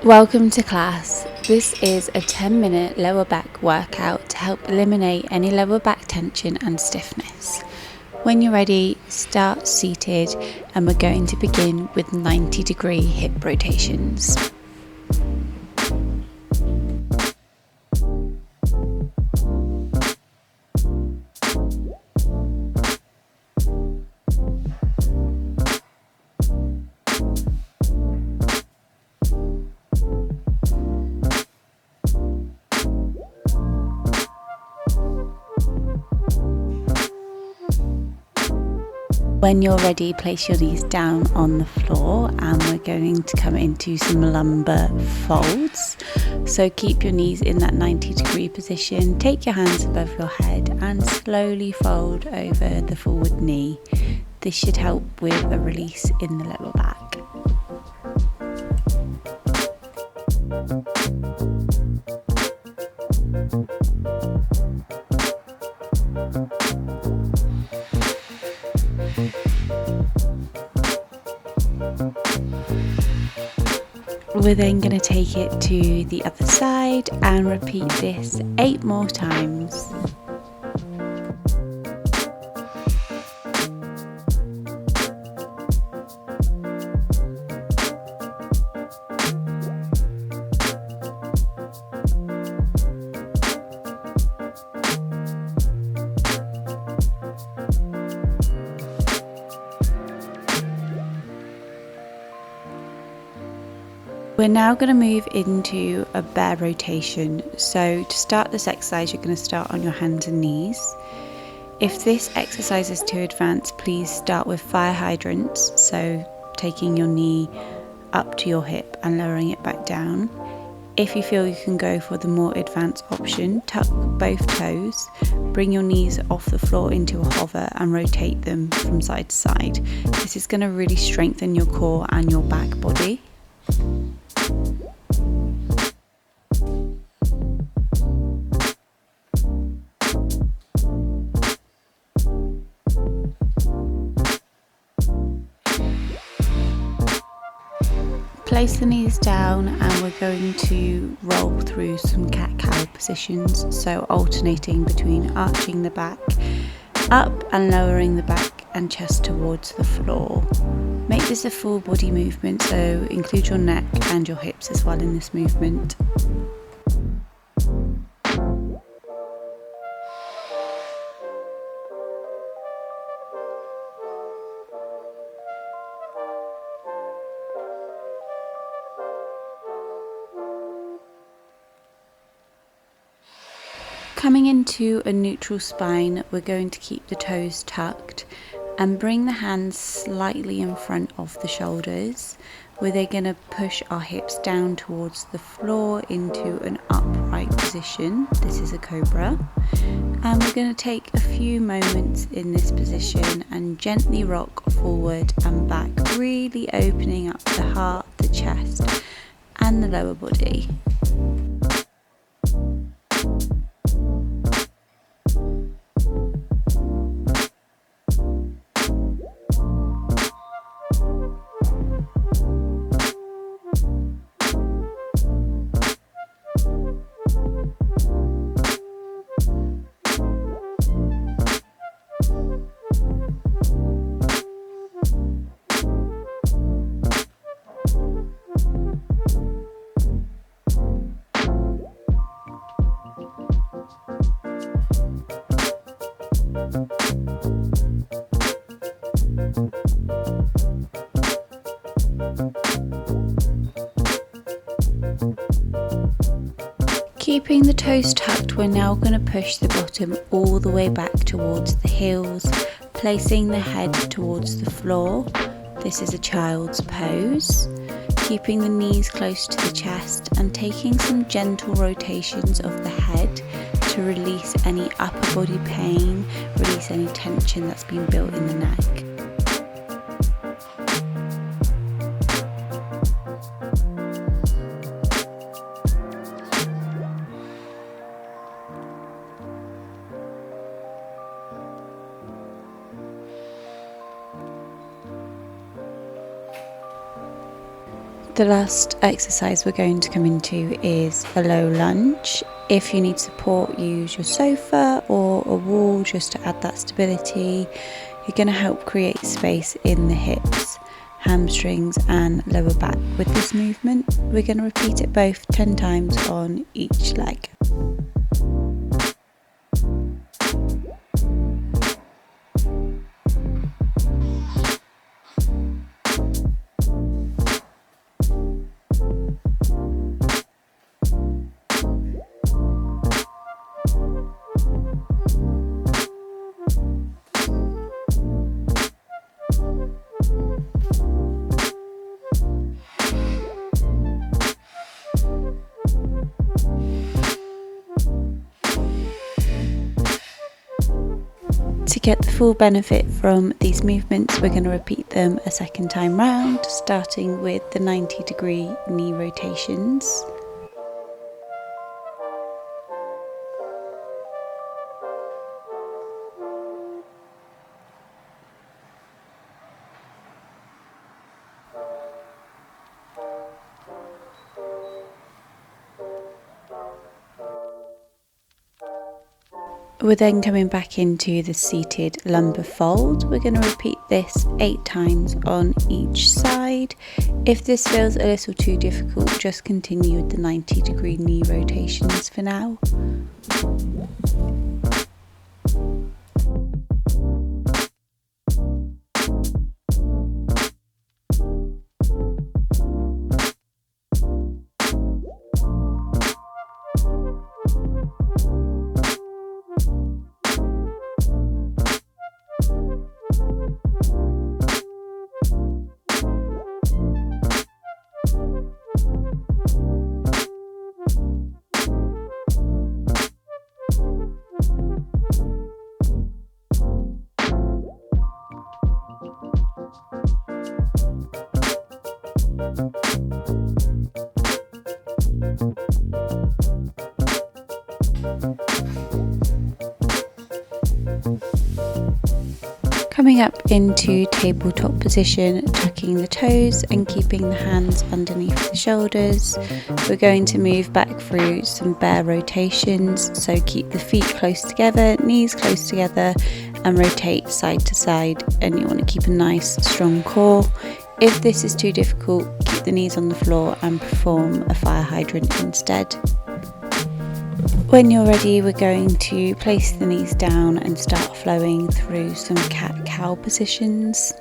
Welcome to class. This is a 10-minute lower back workout to help eliminate any lower back tension and stiffness. When you're ready, start seated and we're going to begin with 90-degree hip rotations. When you're ready, place your knees down on the floor and we're going to come into some lumbar folds. So keep your knees in that 90-degree position, take your hands above your head and slowly fold over the forward knee. This should help with a release in the lower back. We're then going to take it to the other side and repeat this 8 more times. We're now going to move into a bear rotation. So to start this exercise, you're going to start on your hands and knees. If this exercise is too advanced, please start with fire hydrants. So taking your knee up to your hip and lowering it back down. If you feel you can go for the more advanced option, tuck both toes, bring your knees off the floor into a hover and rotate them from side to side. This is going to really strengthen your core and your back body. Place the knees down and we're going to roll through some cat-cow positions, so alternating between arching the back, up and lowering the back and chest towards the floor. Make this a full body movement, so include your neck and your hips as well in this movement. Coming into a neutral spine, we're going to keep the toes tucked and bring the hands slightly in front of the shoulders. We're then going to push our hips down towards the floor into an upright position. This is a cobra. And we're going to take a few moments in this position and gently rock forward and back, really opening up the heart, the chest and the lower body. Keeping the toes tucked, we're now going to push the bottom all the way back towards the heels, placing the head towards the floor. This is a child's pose. Keeping the knees close to the chest and taking some gentle rotations of the head to release any upper body pain, release any tension that's been built in the neck. The last exercise we're going to come into is a low lunge. If you need support, use your sofa or a wall just to add that stability. You're going to help create space in the hips, hamstrings and lower back with this movement. We're going to repeat it both 10 times on each leg. To get the full benefit from these movements, we're going to repeat them a second time round, starting with the 90-degree knee rotations. We're then coming back into the seated lumbar fold. We're going to repeat this 8 times on each side. If this feels a little too difficult, just continue with the 90-degree knee rotations for now. Coming up into tabletop position, tucking the toes and keeping the hands underneath the shoulders. We're going to move back through some bear rotations, so keep the feet close together, knees close together and rotate side to side, and you want to keep a nice strong core. If this is too difficult, keep the knees on the floor and perform a fire hydrant instead. When you're ready, we're going to place the knees down and start flowing through some cat-cow positions.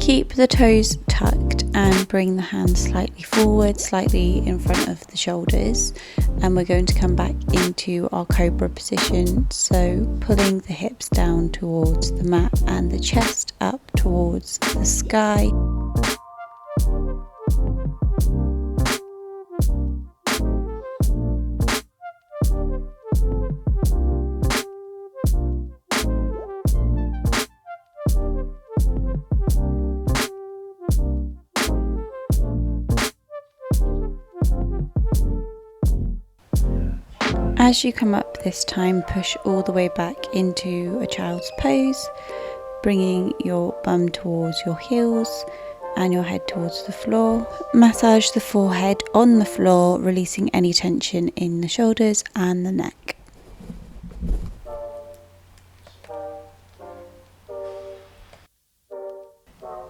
Keep the toes tucked and bring the hands slightly forward, slightly in front of the shoulders, and we're going to come back into our cobra position, so pulling the hips down towards the mat and the chest up towards the sky. As you come up this time, push all the way back into a child's pose, bringing your bum towards your heels and your head towards the floor. Massage the forehead on the floor, releasing any tension in the shoulders and the neck.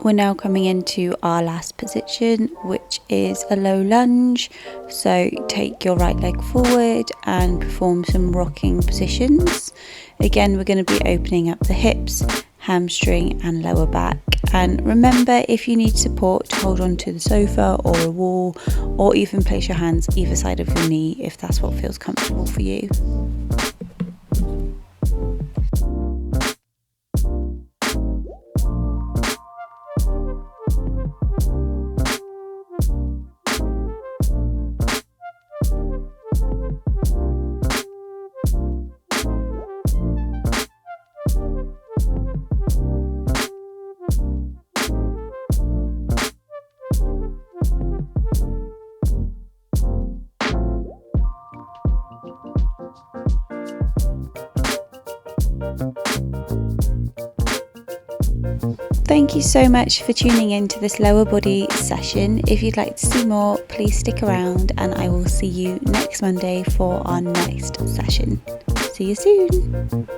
We're now coming into our last position, which is a low lunge. So take your right leg forward and perform some rocking positions. Again, we're going to be opening up the hips, hamstring and lower back. And remember, if you need support, to hold on to the sofa or a wall, or even place your hands either side of your knee if that's what feels comfortable for you. thank you so much for tuning in to this lower body session. If you'd like to see more, please stick around, and I will see you next Monday for our next session. See you soon.